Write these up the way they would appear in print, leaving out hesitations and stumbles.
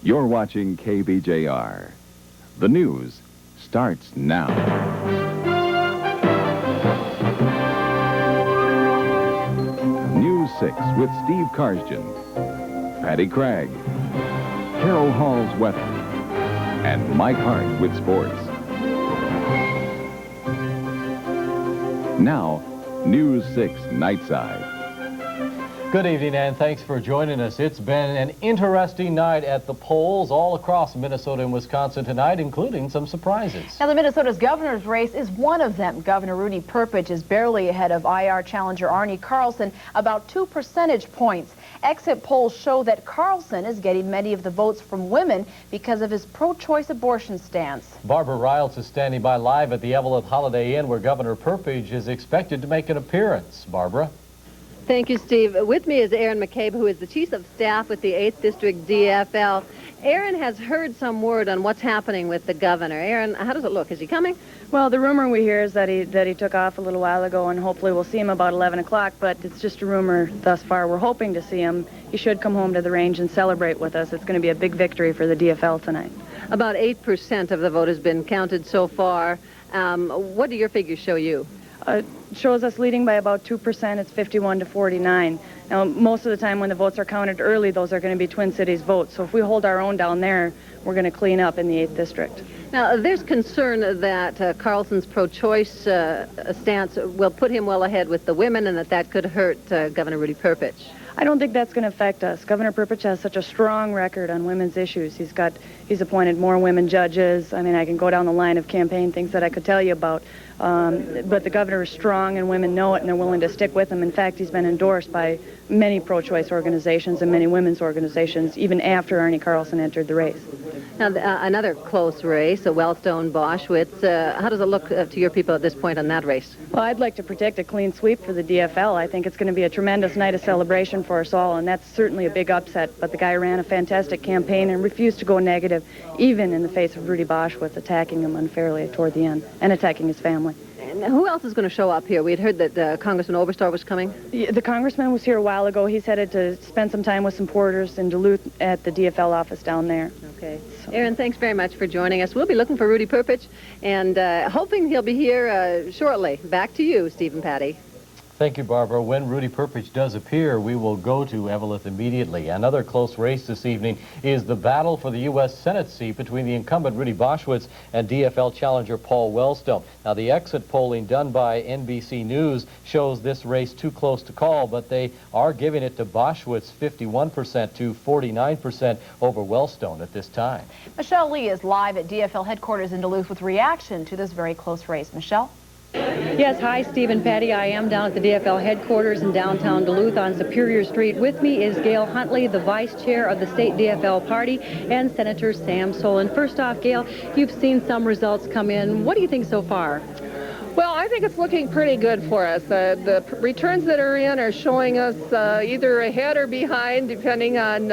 You're watching KBJR. The news starts now. News 6 with Steve Karsjen, Patty Craig, Carol Hall's weather, and Mike Hart with sports. Now, News 6 Nightside. Good evening, and thanks for joining us. It's been an interesting night at the polls all across Minnesota and Wisconsin tonight, including some surprises. Now, the Minnesota's governor's race is one of them. Governor Rudy Perpich is barely ahead of IR challenger Arnie Carlson, about 2 percentage points. Exit polls show that Carlson is getting many of the votes from women because of his pro-choice abortion stance. Barbara Reyelts is standing by live at the Evelyn Holiday Inn, where Governor Perpich is expected to make an appearance. Barbara? Thank you, Steve. With me is Aaron McCabe, who is the Chief of Staff with the 8th District DFL. Aaron has heard some word on what's happening with the governor. Aaron, how does it look? Is he coming? Well, the rumor we hear is that he took off a little while ago, and hopefully we'll see him about 11 o'clock, but it's just a rumor thus far. We're hoping to see him. He should come home to the range and celebrate with us. It's going to be a big victory for the DFL tonight. About 8% of the vote has been counted so far. What do your figures show you? Shows us leading by about 2%. It's 51 to 49. Now, most of the time when the votes are counted early, those are going to be Twin Cities votes. So if we hold our own down there, we're going to clean up in the 8th District. Now, there's concern that Carlson's pro-choice stance will put him well ahead with the women and that could hurt Governor Rudy Perpich. I don't think that's going to affect us. Governor Perpich has such a strong record on women's issues. He's appointed more women judges. I mean, I can go down the line of campaign things that I could tell you about. But the governor is strong, and women know it, and they're willing to stick with him. In fact, he's been endorsed by many pro-choice organizations and many women's organizations, even after Arnie Carlson entered the race. Now, another close race, Wellstone-Boschwitz. How does it look to your people at this point on that race? Well, I'd like to predict a clean sweep for the DFL. I think it's going to be a tremendous night of celebration for us all, and that's certainly a big upset. But the guy ran a fantastic campaign and refused to go negative, even in the face of Rudy Boschwitz attacking him unfairly toward the end and attacking his family. And who else is going to show up here? We had heard that Congressman Oberstar was coming. The congressman was here a while ago. He's headed to spend some time with some porters in Duluth at the DFL office down there. Okay. So. Aaron, thanks very much for joining us. We'll be looking for Rudy Perpich and hoping he'll be here shortly. Back to you, Steve and Patty. Thank you, Barbara. When Rudy Perpich does appear, we will go to Evelyn immediately. Another close race this evening is the battle for the U.S. Senate seat between the incumbent Rudy Boschwitz and DFL challenger Paul Wellstone. Now, the exit polling done by NBC News shows this race too close to call, but they are giving it to Boschwitz 51% to 49% over Wellstone at this time. Michelle Lee is live at DFL headquarters in Duluth with reaction to this very close race. Michelle? Yes, hi, Steve and Patty. I am down at the DFL headquarters in downtown Duluth on Superior Street. With me is Gail Huntley, the vice chair of the state DFL party, and Senator Sam Solon. First off, Gail, you've seen some results come in. What do you think so far? Well, I think it's looking pretty good for us. The returns that are in are showing us either ahead or behind, depending on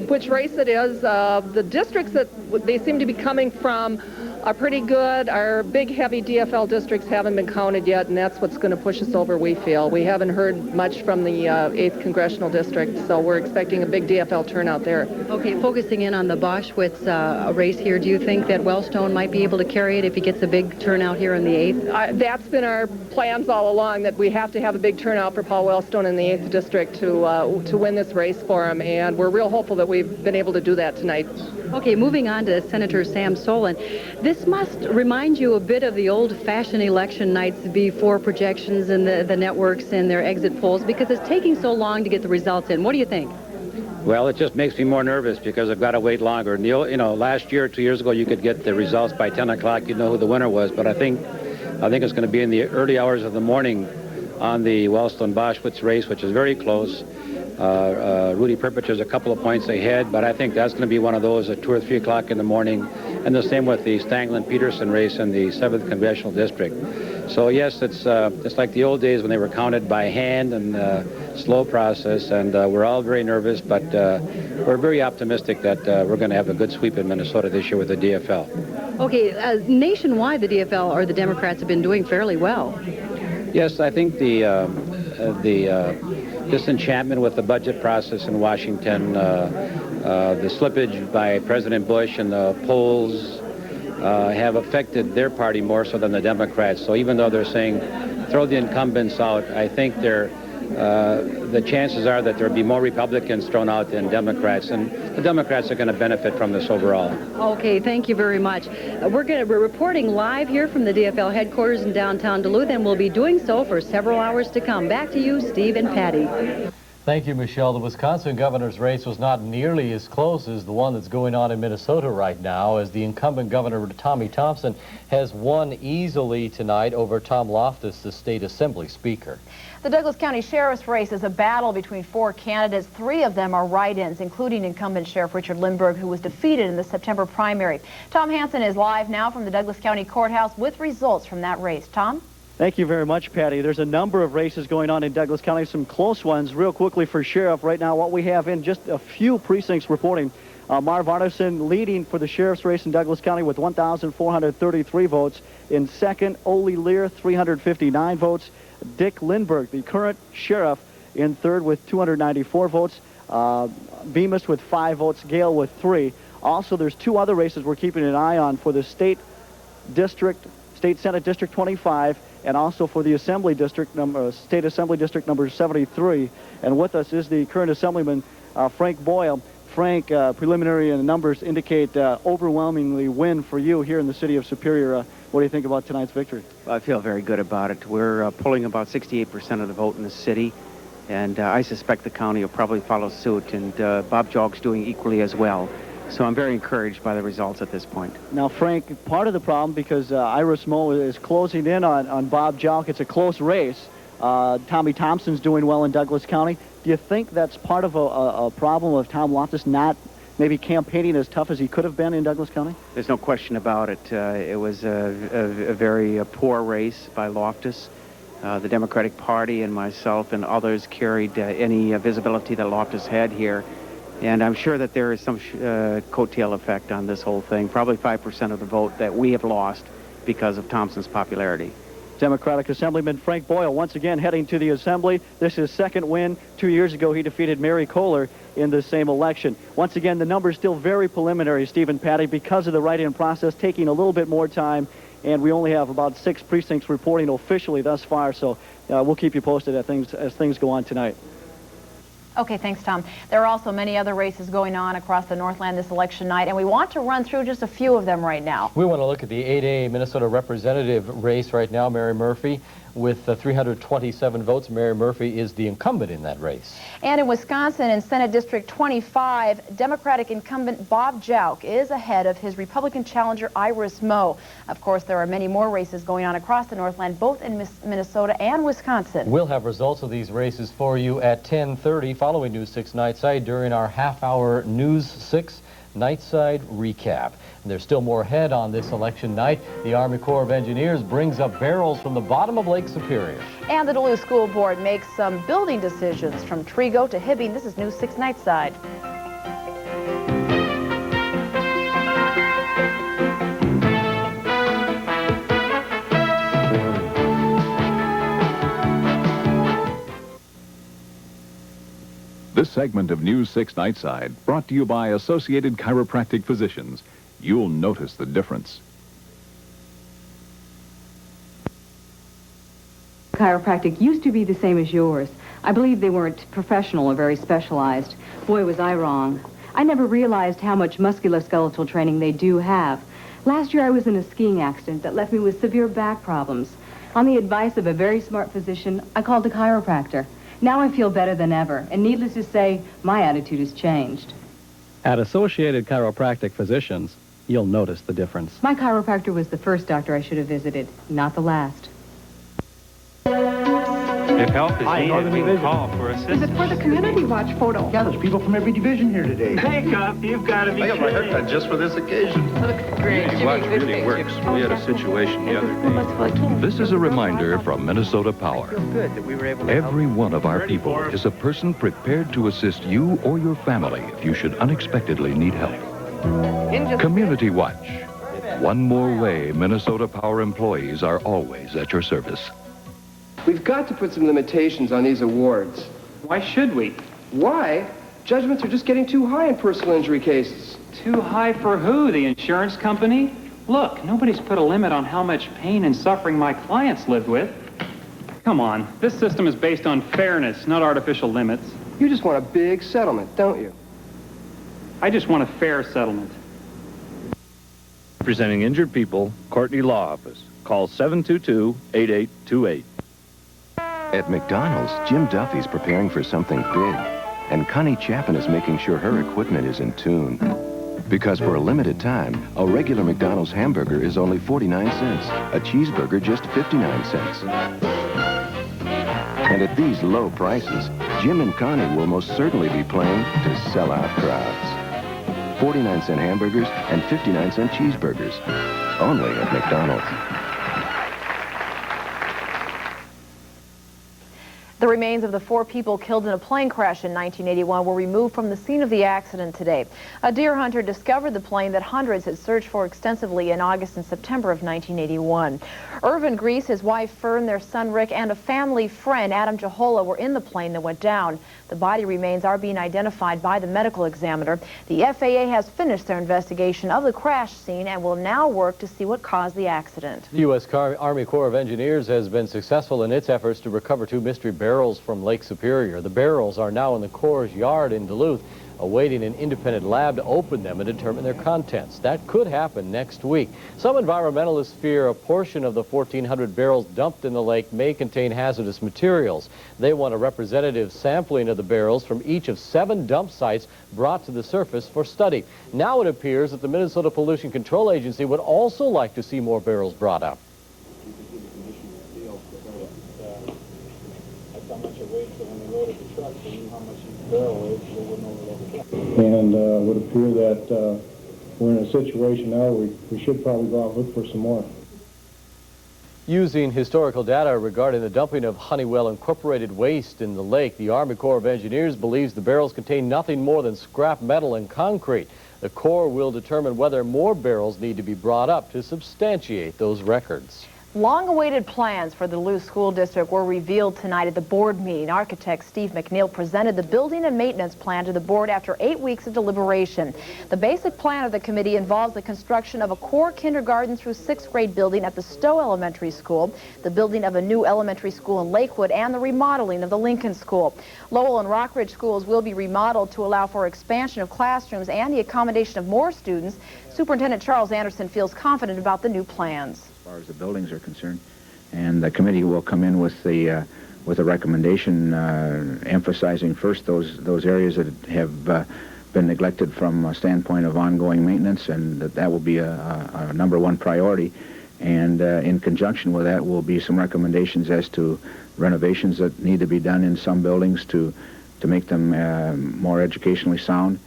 which race it is. The districts that they seem to be coming from are pretty good. Our big, heavy DFL districts haven't been counted yet, and that's what's going to push us over, we feel. We haven't heard much from the 8th Congressional District, so we're expecting a big DFL turnout there. Okay, focusing in on the Boschwitz race here, do you think that Wellstone might be able to carry it if he gets a big turnout here in the 8th? That's been our plans all along, that we have to have a big turnout for Paul Wellstone in the 8th District to win this race for him, and we're real hopeful that we've been able to do that tonight. Okay, moving on to Senator Sam Solon. This must remind you a bit of the old-fashioned election nights before projections and the networks and their exit polls, because it's taking so long to get the results in. What do you think? Well, it just makes me more nervous because I've got to wait longer. And last year, 2 years ago, you could get the results by 10 o'clock. You'd know who the winner was. But I think it's going to be in the early hours of the morning on the Wellstone-Boschwitz race, which is very close. Rudy Perpich is a couple of points ahead, but I think that's going to be one of those at 2 or 3 o'clock in the morning. And the same with the Stanglin-Peterson race in the 7th Congressional District. So yes, it's like the old days when they were counted by hand and slow process, and we're all very nervous, but we're very optimistic that we're going to have a good sweep in Minnesota this year with the DFL. Okay, nationwide, the DFL or the Democrats have been doing fairly well. Yes, I think the disenchantment with the budget process in Washington the slippage by President Bush and the polls have affected their party more so than the Democrats. So even though they're saying throw the incumbents out, I think the chances are that there'll be more Republicans thrown out than Democrats, and the Democrats are going to benefit from this overall. Okay, thank you very much. We're reporting live here from the DFL headquarters in downtown Duluth, and we'll be doing so for several hours to come. Back to you, Steve and Patty. Thank you, Michelle. The Wisconsin governor's race was not nearly as close as the one that's going on in Minnesota right now, as the incumbent governor, Tommy Thompson, has won easily tonight over Tom Loftus, the state assembly speaker. The Douglas County Sheriff's race is a battle between 4 candidates. 3 of them are write-ins, including incumbent Sheriff Richard Lindbergh, who was defeated in the September primary. Tom Hansen is live now from the Douglas County Courthouse with results from that race. Tom? Thank you very much, Patty. There's a number of races going on in Douglas County, some close ones. Real quickly for Sheriff, right now what we have in just a few precincts reporting. Marv Arneson leading for the Sheriff's race in Douglas County with 1,433 votes. In second, Ole Lear, 359 votes. Dick Lindbergh, the current Sheriff, in third with 294 votes. Bemis with 5 votes, Gale with 3. Also, there's 2 other races we're keeping an eye on for the State Senate District 25, and also for the Assembly District State Assembly District number 73. And with us is the current Assemblyman, Frank Boyle. Frank, preliminary numbers indicate overwhelmingly win for you here in the city of Superior. What do you think about tonight's victory? Well, I feel very good about it. We're pulling about 68% of the vote in the city, and I suspect the county will probably follow suit, and Bob Jog's doing equally as well. So I'm very encouraged by the results at this point. Now, Frank, part of the problem, because Iris Moe is closing in on Bob Jog, it's a close race. Tommy Thompson's doing well in Douglas County. Do you think that's part of a problem of Tom Loftus not maybe campaigning as tough as he could have been in Douglas County? There's no question about it. It was a very poor race by Loftus. The Democratic Party and myself and others carried any visibility that Loftus had here. And I'm sure that there is some coattail effect on this whole thing, probably 5% of the vote that we have lost because of Thompson's popularity. Democratic Assemblyman Frank Boyle once again heading to the Assembly. This is his second win. 2 years ago, he defeated Mary Kohler in the same election. Once again, the numbers still very preliminary, Stephen Patty, because of the write-in process taking a little bit more time, and we only have about 6 precincts reporting officially thus far, so we'll keep you posted as things go on tonight. Okay, thanks, Tom. There are also many other races going on across the Northland this election night, and we want to run through just a few of them right now. We want to look at the 8A Minnesota representative race right now. Mary Murphy with 327 votes. Mary Murphy is the incumbent in that race. And in Wisconsin, in Senate District 25, Democratic incumbent Bob Jauch is ahead of his Republican challenger Iris Moe. Of course, there are many more races going on across the Northland, both in Minnesota and Wisconsin. We'll have results of these races for you at 10:30 following News 6 Nightside during our half-hour News 6 Nightside recap. And there's still more ahead on this election night. The Army Corps of Engineers brings up barrels from the bottom of Lake Superior. And the Duluth School Board makes some building decisions from Trigo to Hibbing. This is News 6 Nightside. This segment of News 6 Nightside brought to you by Associated Chiropractic Physicians. You'll notice the difference. Chiropractic used to be the same as yours. I believe they weren't professional or very specialized. Boy, was I wrong. I never realized how much musculoskeletal training they do have. Last year I was in a skiing accident that left me with severe back problems. On the advice of a very smart physician, I called a chiropractor. Now I feel better than ever, and needless to say, my attitude has changed. At Associated Chiropractic Physicians, you'll notice the difference. My chiropractor was the first doctor I should have visited, not the last. If help is needed, we can call for assistance. Is it for the Community Watch photo? Yeah, there's people from every division here today. Hey, Cup, you've got to be kidding. I got my haircut just for this occasion. Looks great. Community Watch really works. We had a situation the other day. This is a reminder from Minnesota Power. Good that we were able to Every one of our people is a person prepared to assist you or your family if you should unexpectedly need help. Community Watch. One more way Minnesota Power employees are always at your service. We've got to put some limitations on these awards. Why should we? Why? Judgments are just getting too high in personal injury cases. Too high for who? The insurance company? Look, nobody's put a limit on how much pain and suffering my clients lived with. Come on, this system is based on fairness, not artificial limits. You just want a big settlement, don't you? I just want a fair settlement. Representing injured people, Courtney Law Office. Call 722-8828. At McDonald's, Jim Duffy's preparing for something big, and Connie Chapin is making sure her equipment is in tune. Because for a limited time, a regular McDonald's hamburger is only 49 cents, a cheeseburger just 59 cents. And at these low prices, Jim and Connie will most certainly be playing to sell out crowds. 49-cent hamburgers and 59-cent cheeseburgers, only at McDonald's. The remains of the 4 people killed in a plane crash in 1981 were removed from the scene of the accident today. A deer hunter discovered the plane that hundreds had searched for extensively in August and September of 1981. Irvin Grease, his wife Fern, their son Rick, and a family friend, Adam Jahola, were in the plane that went down. The body remains are being identified by the medical examiner. The FAA has finished their investigation of the crash scene and will now work to see what caused the accident. The U.S. Army Corps of Engineers has been successful in its efforts to recover 2 mystery barrels from Lake Superior. The barrels are now in the Corps' yard in Duluth, awaiting an independent lab to open them and determine their contents. That could happen next week. Some environmentalists fear a portion of the 1,400 barrels dumped in the lake may contain hazardous materials. They want a representative sampling of the barrels from each of 7 dump sites brought to the surface for study. Now it appears that the Minnesota Pollution Control Agency would also like to see more barrels brought up. And it would appear that we're in a situation now where we should probably go out and look for some more. Using historical data regarding the dumping of Honeywell Incorporated waste in the lake, the Army Corps of Engineers believes the barrels contain nothing more than scrap metal and concrete. The Corps will determine whether more barrels need to be brought up to substantiate those records. Long-awaited plans for the Duluth School District were revealed tonight at the board meeting. Architect Steve McNeil presented the building and maintenance plan to the board after 8 weeks of deliberation. The basic plan of the committee involves the construction of a core kindergarten through 6th grade building at the Stowe Elementary School, the building of a new elementary school in Lakewood, and the remodeling of the Lincoln School. Lowell and Rockridge schools will be remodeled to allow for expansion of classrooms and the accommodation of more students. Superintendent Charles Anderson feels confident about the new plans. As far as the buildings are concerned, and the committee will come in with a recommendation emphasizing first those areas that have been neglected from a standpoint of ongoing maintenance, and that will be a #1 priority. And in conjunction with that will be some recommendations as to renovations that need to be done in some buildings to make them more educationally sound.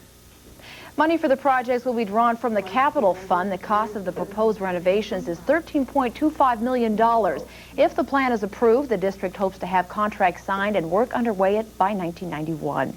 Money for the projects will be drawn from the capital fund. The cost of the proposed renovations is $13.25 million. If the plan is approved, the district hopes to have contracts signed and work underway by 1991.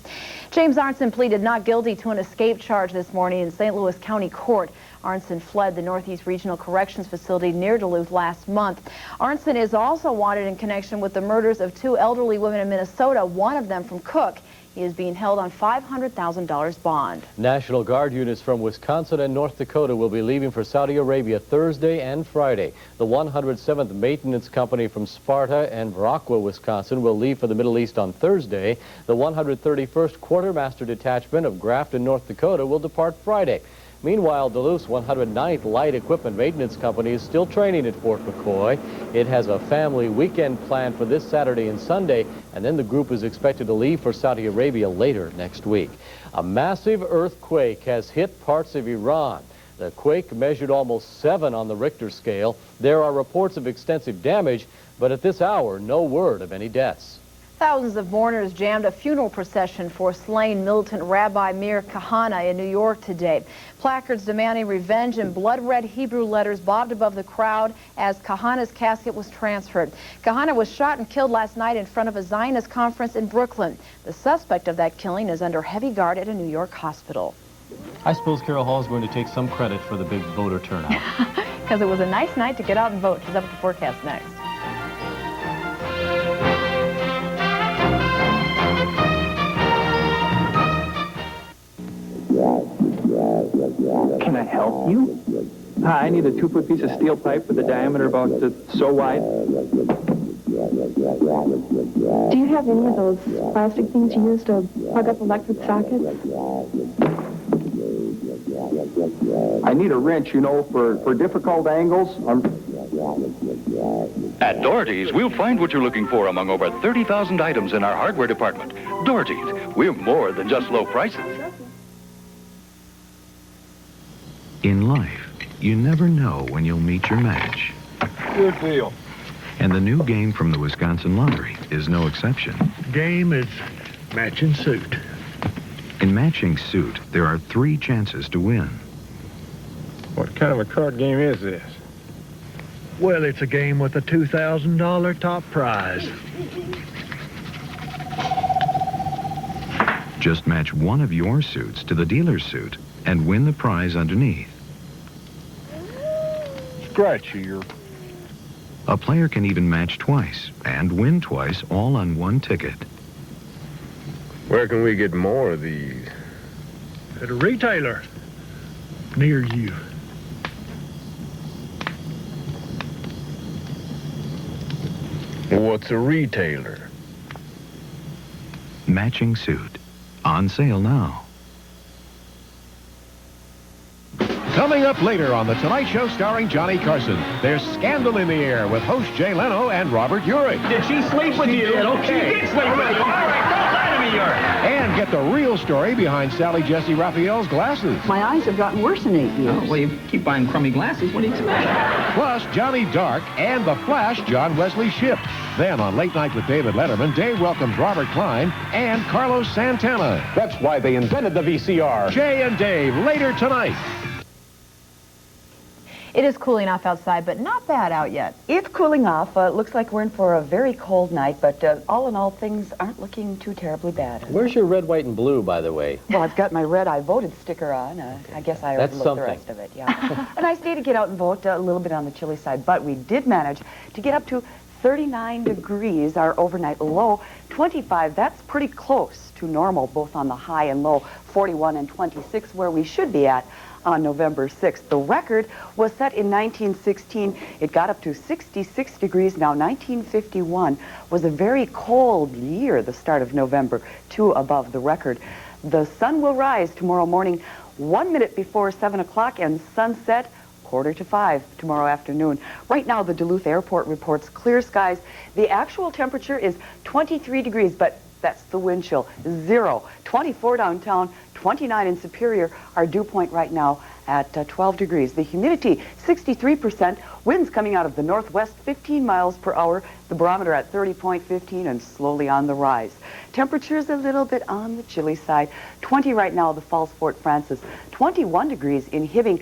James Arnson pleaded not guilty to an escape charge this morning in St. Louis County Court. Arnson fled the Northeast Regional Corrections Facility near Duluth last month. Arnson is also wanted in connection with the murders of 2 elderly women in Minnesota, one of them from Cook. He is being held on $500,000 bond. National Guard units from Wisconsin and North Dakota will be leaving for Saudi Arabia Thursday and Friday. The 107th Maintenance Company from Sparta and Viroqua, Wisconsin will leave for the Middle East on Thursday. The 131st Quartermaster Detachment of Grafton, North Dakota will depart Friday. Meanwhile, Duluth's 109th Light Equipment Maintenance Company is still training at Fort McCoy. It has a family weekend planned for this Saturday and Sunday, and then the group is expected to leave for Saudi Arabia later next week. A massive earthquake has hit parts of Iran. The quake measured almost 7 on the Richter scale. There are reports of extensive damage, but at this hour, no word of any deaths. Thousands of mourners jammed a funeral procession for slain militant Rabbi Meir Kahane in New York today. Placards demanding revenge in blood-red Hebrew letters bobbed above the crowd as Kahane's casket was transferred. Kahane was shot and killed last night in front of a Zionist conference in Brooklyn. The suspect of that killing is under heavy guard at a New York hospital. I suppose Carol Hall is going to take some credit for the big voter turnout. Because it was a nice night to get out and vote. She's up with the forecast next. Can I help you? I need a 2-foot piece of steel pipe with a diameter about so wide. Do you have any of those plastic things you use to plug up electric sockets? I need a wrench, you know, for difficult angles. At Doherty's, we'll find what you're looking for among over 30,000 items in our hardware department. Doherty's, we're more than just low prices. In life, you never know when you'll meet your match. Good deal. And the new game from the Wisconsin Lottery is no exception. Game is matching suit. In Matching Suit, there are 3 chances to win. What kind of a card game is this? Well, it's a game with a $2,000 top prize. Just match one of your suits to the dealer's suit and win the prize underneath. Scratch here. A player can even match twice and win twice, all on one ticket. Where can we get more of these? At a retailer near you. What's a retailer? Matching Suit. On sale now. Coming up later on The Tonight Show starring Johnny Carson, there's scandal in the air with host Jay Leno and Robert Urich. Did she sleep with you? Okay. She did sleep with you. All right, don't lie to me, Urich. And get the real story behind Sally Jesse Raphael's glasses. My eyes have gotten worse in 8 years. Oh, well, you keep buying crummy glasses. What do you expect? Plus, Johnny Dark and The Flash, John Wesley Shipp. Then on Late Night with David Letterman, Dave welcomes Robert Klein and Carlos Santana. That's why they invented the VCR. Jay and Dave, later tonight. It is cooling off outside, but not bad out yet. It's cooling off. Looks like we're in for a very cold night, but all in all, things aren't looking too terribly bad. Where's your red, white, and blue, by the way? Well, I've got my red I voted sticker on. I guess I That's overlooked the something. rest of it, yeah. A nice day to get out and vote, a little bit on the chilly side, but we did manage to get up to 39 degrees, our overnight low. 25, that's pretty close to normal, both on the high and low. 41 and 26, where we should be at on November 6th. The record was set in 1916. It got up to 66 degrees. Now, 1951 was a very cold year, the start of November, 2 above the record. The sun will rise tomorrow morning 1 minute before 7 o'clock and sunset 4:45 tomorrow afternoon. Right now, the Duluth Airport reports clear skies. The actual temperature is 23 degrees, but that's the wind chill. 0. 24 downtown, 29 in Superior. Our dew point right now at 12 degrees. The humidity, 63%. Winds coming out of the northwest, 15 miles per hour. The barometer at 30.15 and slowly on the rise. Temperatures a little bit on the chilly side. 20 right now, the Falls Fort Francis. 21 degrees in Hibbing.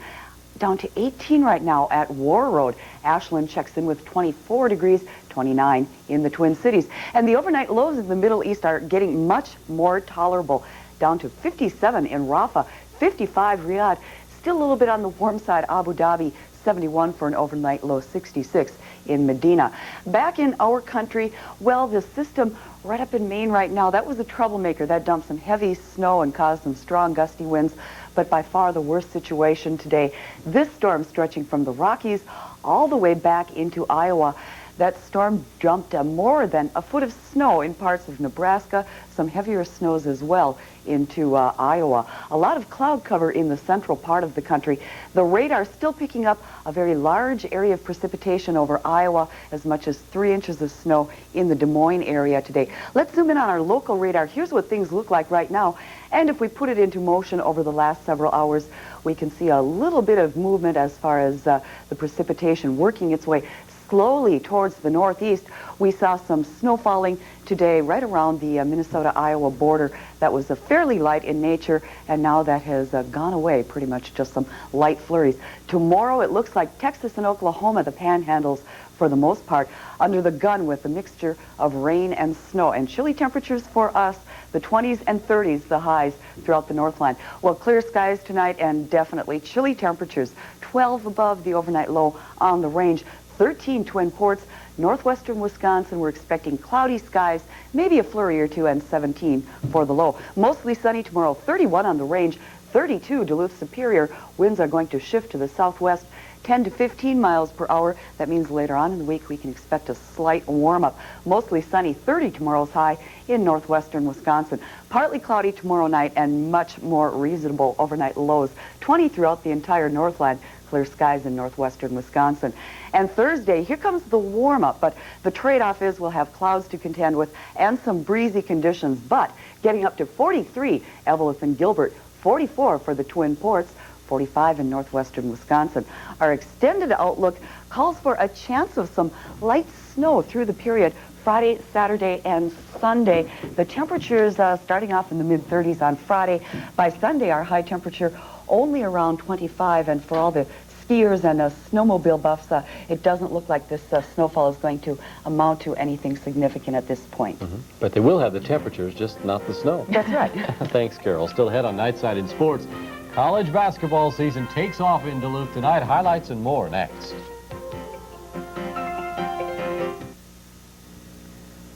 Down to 18 right now at War Road. Ashland checks in with 24 degrees, 29 in the Twin Cities. And the overnight lows in the Middle East are getting much more tolerable. Down to 57 in Rafah, 55 Riyadh. Still a little bit on the warm side, Abu Dhabi, 71 for an overnight low, 66 in Medina. Back in our country, well, the system right up in Maine right now, that was a troublemaker. That dumped some heavy snow and caused some strong gusty winds. But by far the worst situation today. This storm stretching from the Rockies all the way back into Iowa. That storm dumped more than a foot of snow in parts of Nebraska, some heavier snows as well into Iowa. A lot of cloud cover in the central part of the country. The radar still picking up a very large area of precipitation over Iowa, as much as 3 inches of snow in the Des Moines area today. Let's zoom in on our local radar. Here's what things look like right now. And if we put it into motion over the last several hours, we can see a little bit of movement as far as the precipitation working its way slowly towards the northeast. We saw some snow falling today right around the Minnesota-Iowa border. That was fairly light in nature, and now that has gone away, pretty much just some light flurries. Tomorrow it looks like Texas and Oklahoma, the panhandles, for the most part, under the gun with a mixture of rain and snow. And chilly temperatures for us, the 20s and 30s, the highs throughout the Northland. Well, clear skies tonight and definitely chilly temperatures, 12 above the overnight low on the range. 13 Twin Ports, northwestern Wisconsin, we're expecting cloudy skies, maybe a flurry or two, and 17 for the low. Mostly sunny tomorrow, 31 on the range, 32 Duluth Superior. Winds are going to shift to the southwest 10 to 15 miles per hour. That means later on in the week we can expect a slight warm-up. Mostly sunny, 30 tomorrow's high in northwestern Wisconsin. Partly cloudy tomorrow night and much more reasonable overnight lows. 20 throughout the entire Northland. Clear skies in northwestern Wisconsin. And Thursday, here comes the warm-up, but the trade-off is we'll have clouds to contend with and some breezy conditions, but getting up to 43, Eveleth and Gilbert, 44 for the Twin Ports, 45 in northwestern Wisconsin. Our extended outlook calls for a chance of some light snow through the period Friday, Saturday, and Sunday. The temperatures starting off in the mid-30s on Friday. By Sunday, our high temperature only around 25, and for all the skiers and snowmobile buffs, it doesn't look like this snowfall is going to amount to anything significant at this point. But they will have the temperatures, just not the snow. That's right. Thanks, Carol. Still ahead on Nightside in Sports. College basketball season takes off in Duluth tonight. Highlights and more next.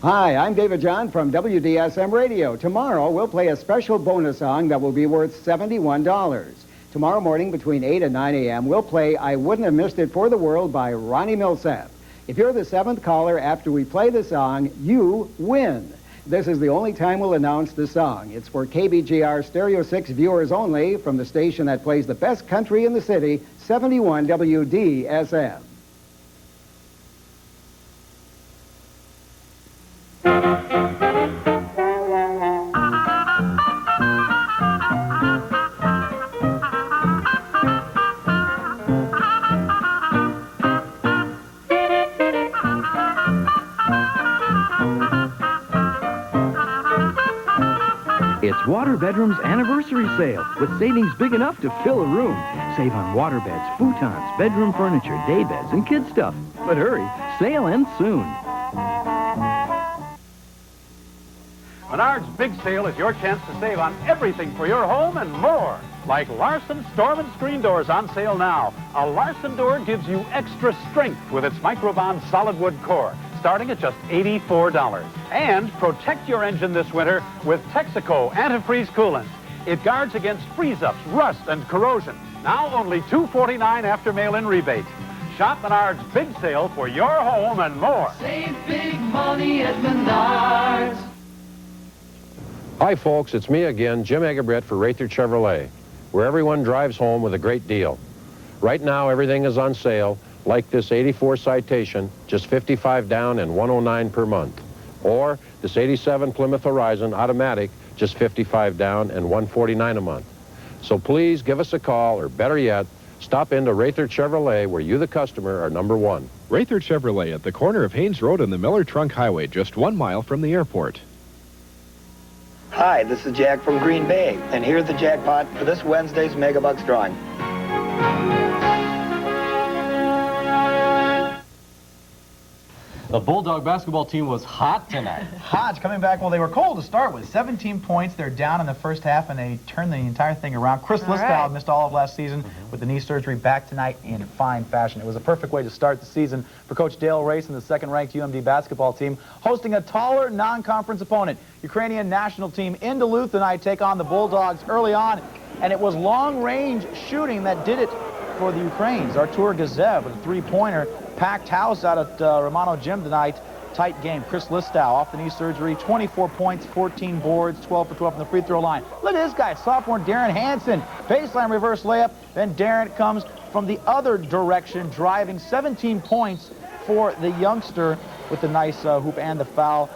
Hi, I'm David John from WDSM Radio. Tomorrow, we'll play a special bonus song that will be worth $71. Tomorrow morning between 8 and 9 a.m., we'll play I Wouldn't Have Missed It for the World by Ronnie Millsap. If you're the 7th caller after we play the song, you win. This is the only time we'll announce the song. It's for KBJR Stereo 6 viewers only from the station that plays the best country in the city, 71 WDSM. It's Water Bedroom's anniversary sale with savings big enough to fill a room. Save on water beds, futons, bedroom furniture, day beds, and kid stuff. But hurry, sale ends soon. Menards Big Sale is your chance to save on everything for your home and more. Like Larson Storm and Screen Doors on sale now. A Larson door gives you extra strength with its Microbond solid wood core, starting at just $84. And protect your engine this winter with Texaco antifreeze coolant. It guards against freeze-ups, rust, and corrosion. Now only $2.49 after mail-in rebate. Shop Menards Big Sale for your home and more. Save big money at Menards. Hi, folks. It's me again, Jim Egebrett for Rayther Chevrolet, where everyone drives home with a great deal. Right now, everything is on sale, like this 84 Citation, just $55 down and $109 per month. Or this 87 Plymouth Horizon Automatic, just $55 down and $149 a month. So please give us a call, or better yet, stop into Rayther Chevrolet, where you, the customer, are number one. Rayther Chevrolet at the corner of Haynes Road and the Miller Trunk Highway, just 1 mile from the airport. Hi, this is Jack from Green Bay, and here's the jackpot for this Wednesday's Megabucks drawing. The Bulldog basketball team was hot tonight. Hot, coming back. Well, they were cold to start with. 17 points. They're down in the first half, and they turned the entire thing around. Chris Listow missed all of last season with the knee surgery, back tonight in fine fashion. It was a perfect way to start the season for Coach Dale Race and the second-ranked UMD basketball team, hosting a taller non-conference opponent. Ukrainian national team in Duluth tonight take on the Bulldogs early on, and it was long-range shooting that did it for the Ukrainians. Artur Gazev with a three-pointer. Packed house out at Romano Gym tonight. Tight game. Chris Listow off the knee surgery. 24 points, 14 boards, 12 for 12 from the free throw line. Look at this guy, sophomore Darren Hansen. Baseline reverse layup. Then Darren comes from the other direction, driving 17 points for the youngster with the nice hoop and the foul.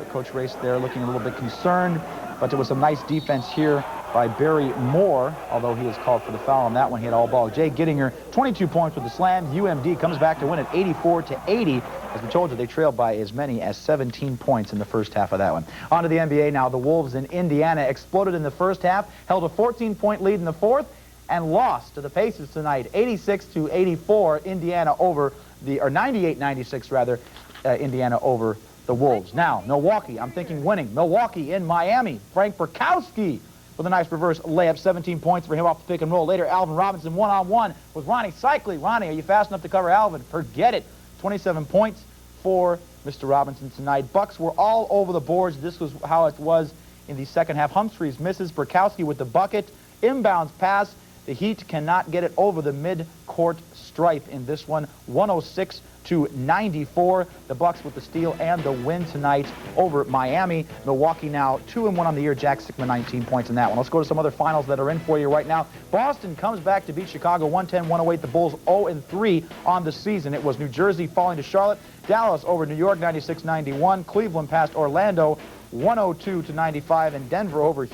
Coach Race there looking a little bit concerned, but there was some nice defense here by Barry Moore, although he was called for the foul on that one. He had all ball. Jay Gittinger, 22 points with the slam. UMD comes back to win at 84-80. As we told you, they trailed by as many as 17 points in the first half of that one. On to the NBA now. The Wolves in Indiana exploded in the first half, held a 14-point lead in the fourth, and lost to the Pacers tonight, 86-84. Indiana over the, or 98-96 rather, Indiana over the Wolves. Now, Milwaukee, I'm thinking winning. Milwaukee in Miami. Frank Burkowski with a nice reverse layup, 17 points for him off the pick and roll. Later, Alvin Robinson one-on-one with Ronnie Cycli. Ronnie, are you fast enough to cover Alvin? Forget it. 27 points for Mr. Robinson tonight. Bucks were all over the boards. This was how it was in the second half. Humphreys misses. Burkowski with the bucket. inbounds pass. The Heat cannot get it over the mid-court stripe in this one, 106-94. The Bucks with the steal and the win tonight over Miami. Milwaukee now 2-1 on the year. Jack Sikma 19 points in that one. Let's go to some other finals that are in for you right now. Boston comes back to beat Chicago 110-108. The Bulls 0-3 on the season. It was New Jersey falling to Charlotte. Dallas over New York 96-91. Cleveland passed Orlando 102-95, and Denver over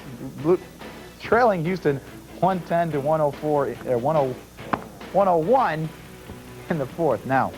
trailing Houston 110-104, 101 in the fourth. Now,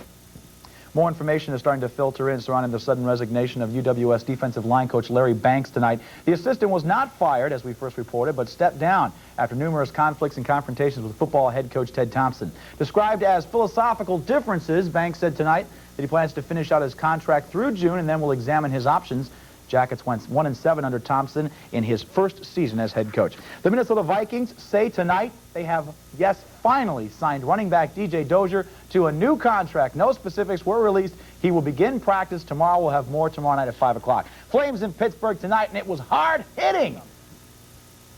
more information is starting to filter in surrounding the sudden resignation of UWS defensive line coach Larry Banks tonight. The assistant was not fired, as we first reported, but stepped down after numerous conflicts and confrontations with football head coach Ted Thompson. Described as philosophical differences, Banks said tonight that he plans to finish out his contract through June and then will examine his options. Jackets went 1-7 under Thompson in his first season as head coach. The Minnesota Vikings say tonight they have, yes, finally signed running back DJ Dozier to a new contract. No specifics were released. He will begin practice tomorrow. We'll have more tomorrow night at 5 o'clock. Flames in Pittsburgh tonight, and it was hard hitting.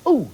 Ooh,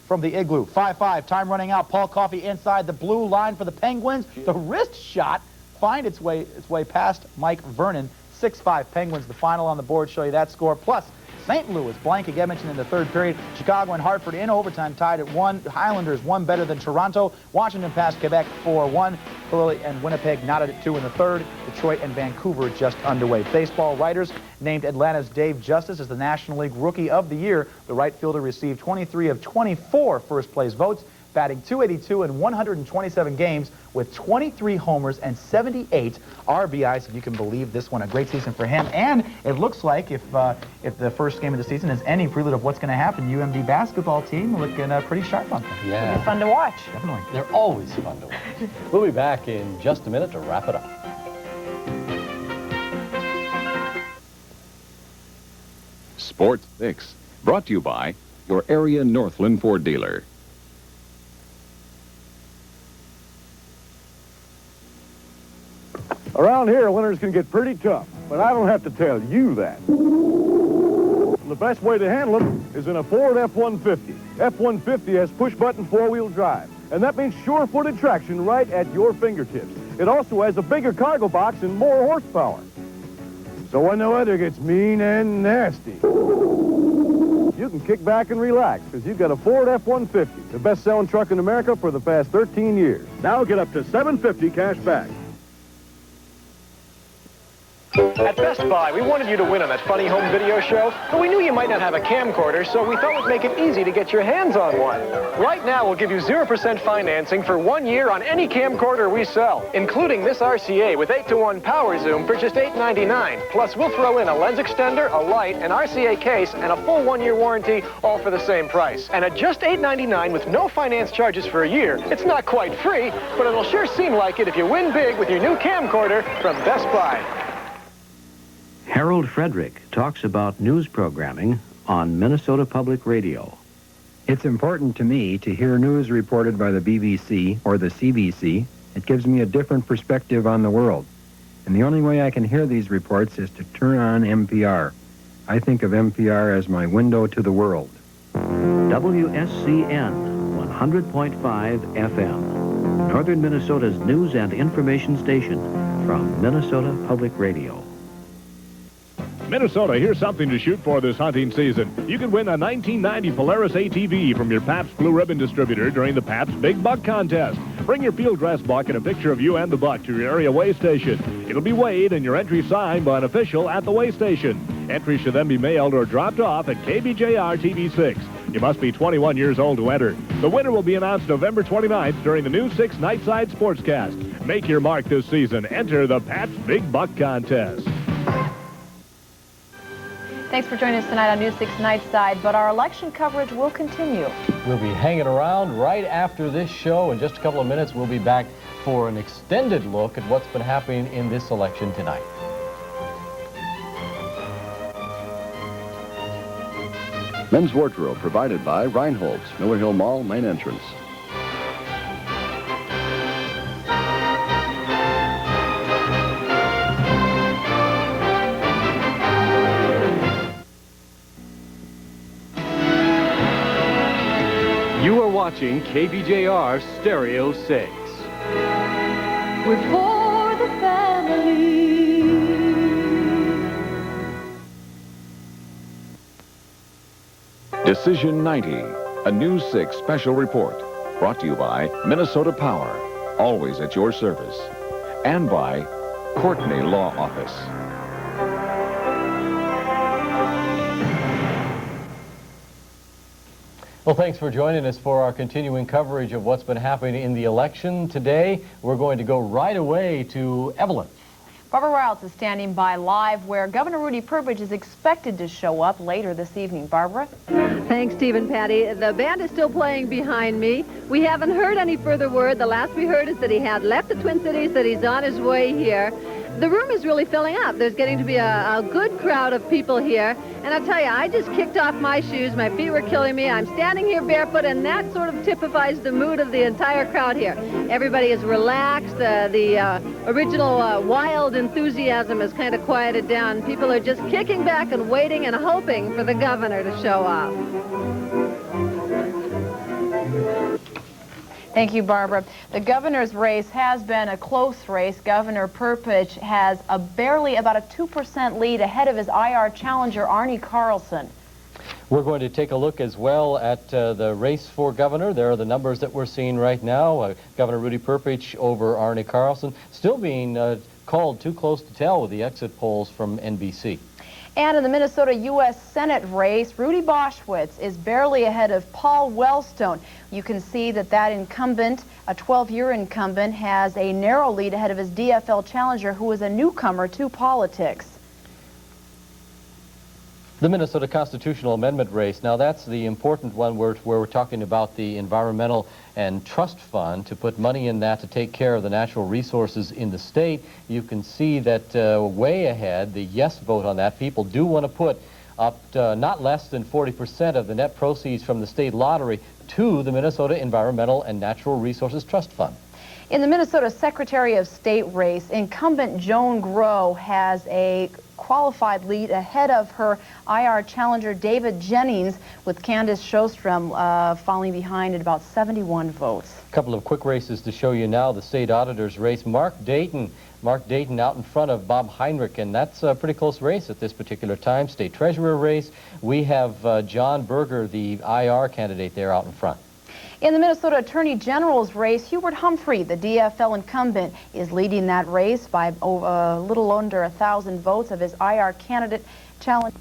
from the Igloo. 5-5, time running out. Paul Coffey inside the blue line for the Penguins. The wrist shot find its way past Mike Vernon. 6-5 Penguins, the final on the board, show you that score. Plus, St. Louis blanking Edmonton in the third period. Chicago and Hartford in overtime tied at 1. Highlanders one better than Toronto. Washington passed Quebec 4-1. Philly and Winnipeg knotted at 2 in the third. Detroit and Vancouver just underway. Baseball writers named Atlanta's Dave Justice as the National League Rookie of the Year. The right fielder received 23 of 24 first-place votes, batting .282 in 127 games with 23 homers and 78 RBIs, if you can believe this one. A great season for him. And it looks like if the first game of the season is any prelude of what's going to happen, UMD basketball team looking pretty sharp on things. Yeah. It'll be fun to watch. Definitely. They're always fun to watch. We'll be back in just a minute to wrap it up. Sports Fix, brought to you by your area Northland Ford dealer. Around here, winters can get pretty tough, but I don't have to tell you that. The best way to handle them is in a Ford F-150. F-150 has push-button four-wheel drive, and that means sure-footed traction right at your fingertips. It also has a bigger cargo box and more horsepower. So when the weather gets mean and nasty, you can kick back and relax, because you've got a Ford F-150, the best-selling truck in America for the past 13 years. Now get up to $750 cash back. At Best Buy, we wanted you to win on that funny home video show, but we knew you might not have a camcorder, so we thought we'd make it easy to get your hands on one. Right now, we'll give you 0% financing for 1 year on any camcorder we sell, including this RCA with 8-to-1 power zoom for just $8.99. Plus, we'll throw in a lens extender, a light, an RCA case, and a full 1-year warranty, all for the same price. And at just $8.99 with no finance charges for a year, it's not quite free, but it'll sure seem like it if you win big with your new camcorder from Best Buy. Harold Frederick talks about news programming on Minnesota Public Radio. It's important to me to hear news reported by the BBC or the CBC. It gives me a different perspective on the world. And the only way I can hear these reports is to turn on NPR. I think of NPR as my window to the world. WSCN 100.5 FM, Northern Minnesota's news and information station from Minnesota Public Radio. Minnesota, here's something to shoot for this hunting season. You can win a 1990 Polaris ATV from your Pabst Blue Ribbon distributor during the Pabst Big Buck Contest. Bring your field dress buck and a picture of you and the buck to your area weigh station. It'll be weighed and your entry signed by an official at the weigh station. Entry should then be mailed or dropped off at KBJR TV6. You must be 21 years old to enter. The winner will be announced November 29th during the new 6 Nightside Sportscast. Make your mark this season. Enter the Pabst Big Buck Contest. Thanks for joining us tonight on News 6 Nightside, but our election coverage will continue. We'll be hanging around right after this show. In just a couple of minutes, we'll be back for an extended look at what's been happening in this election tonight. Men's wardrobe provided by Reinhold's, Miller Hill Mall, main entrance. You are watching KBJR Stereo 6. We're for the family. Decision 90, a News 6 special report. Brought to you by Minnesota Power, always at your service. And by Courtney Law Office. Well, thanks for joining us for our continuing coverage of what's been happening in the election today. We're going to go right away to Evelyn. Barbara Reyelts is standing by live where Governor Rudy Perpich is expected to show up later this evening. Barbara? Thanks, Steve and Patty. The band is still playing behind me. We haven't heard any further word. The last we heard is that he had left the Twin Cities, that he's on his way here. The room is really filling up. There's getting to be a good crowd of people here. And I'll tell you, I just kicked off my shoes. My feet were killing me. I'm standing here barefoot, and that sort of typifies the mood of the entire crowd here. Everybody is relaxed. The original wild enthusiasm has kind of quieted down. People are just kicking back and waiting and hoping for the governor to show up. Thank you, Barbara. The governor's race has been a close race. Governor Perpich has barely about a 2% lead ahead of his IR challenger, Arnie Carlson. We're going to take a look as well at the race for governor. There are the numbers that we're seeing right now. Governor Rudy Perpich over Arnie Carlson, still being called too close to tell with the exit polls from NBC. And in the Minnesota U.S. Senate race, Rudy Boschwitz is barely ahead of Paul Wellstone. You can see that that incumbent, a 12-year incumbent, has a narrow lead ahead of his DFL challenger, who is a newcomer to politics. The Minnesota Constitutional Amendment race. Now that's the important one where we're talking about the environmental and trust fund to put money in that to take care of the natural resources in the state. You can see that way ahead, the yes vote on that. People do want to put up not less than 40% of the net proceeds from the state lottery to the Minnesota Environmental and Natural Resources Trust Fund. In the Minnesota Secretary of State race, incumbent Joan Groh has a qualified lead ahead of her IR challenger David Jennings, with Candace Sjostrom falling behind at about 71 votes. A couple of quick races to show you now. The state auditor's race. Mark Dayton out in front of Bob Heinrich, and that's a pretty close race at this particular time. State treasurer race. We have John Berger, the IR candidate, there out in front. In the Minnesota Attorney General's race, Hubert Humphrey, the DFL incumbent, is leading that race by a little under 1,000 votes of his IR candidate challenge.